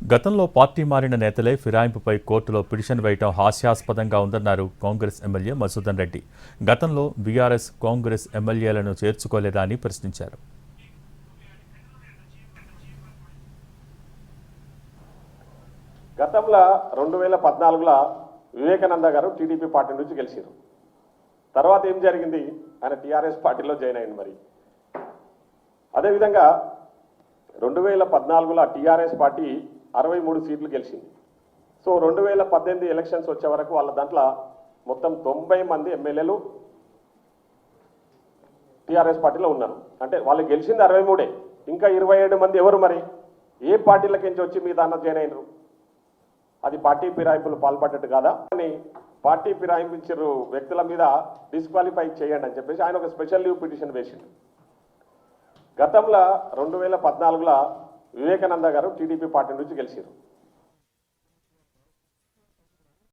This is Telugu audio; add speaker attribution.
Speaker 1: గతంలో పార్టీ మారిన నేతలే ఫిరాయింపుపై కోర్టులో పిటిషన్ వేయటం హాస్యాస్పదంగా ఉందన్నారు కాంగ్రెస్ ఎమ్మెల్యే మధుసూదన్ రెడ్డి. గతంలో బీఆర్ఎస్ కాంగ్రెస్ ఎమ్మెల్యేలను చేర్చుకోలేదా అని ప్రశ్నించారు.
Speaker 2: గతంలో 2014లో వివేకానంద గారు టీడీపీ పార్టీ నుంచి గెలిచారు. తర్వాత ఏం జరిగింది? ఆయన టీఆర్ఎస్ పార్టీలో జాయిన్ అయింది. మరి అదేవిధంగా 2014లో టీఆర్ఎస్ పార్టీ 63 సీట్లు గెలిచింది. సో 2018 ఎలక్షన్స్ వచ్చే వరకు వాళ్ళ దాంట్లో మొత్తం 90 మంది ఎమ్మెల్యేలు టీఆర్ఎస్ పార్టీలో ఉన్నారు. అంటే వాళ్ళు గెలిచింది 63, ఇంకా 27 మంది ఎవరు? మరి ఏ పార్టీలకించి వచ్చి మీ దాంట్లో జాయిన్ అయినరు? అది పార్టీ ఫిరాయింపులు పాల్పడ్డట్టు కాదా అని పార్టీ ఫిరాయించారు వ్యక్తుల మీద డిస్క్వాలిఫై చేయండి అని చెప్పేసి ఆయన ఒక స్పెషల్ లీవ్ పిటిషన్ వేసిండు. గతంలో 2014లో వివేకానంద గారు టీడీపీ పార్టీ నుంచి గెలిచారు.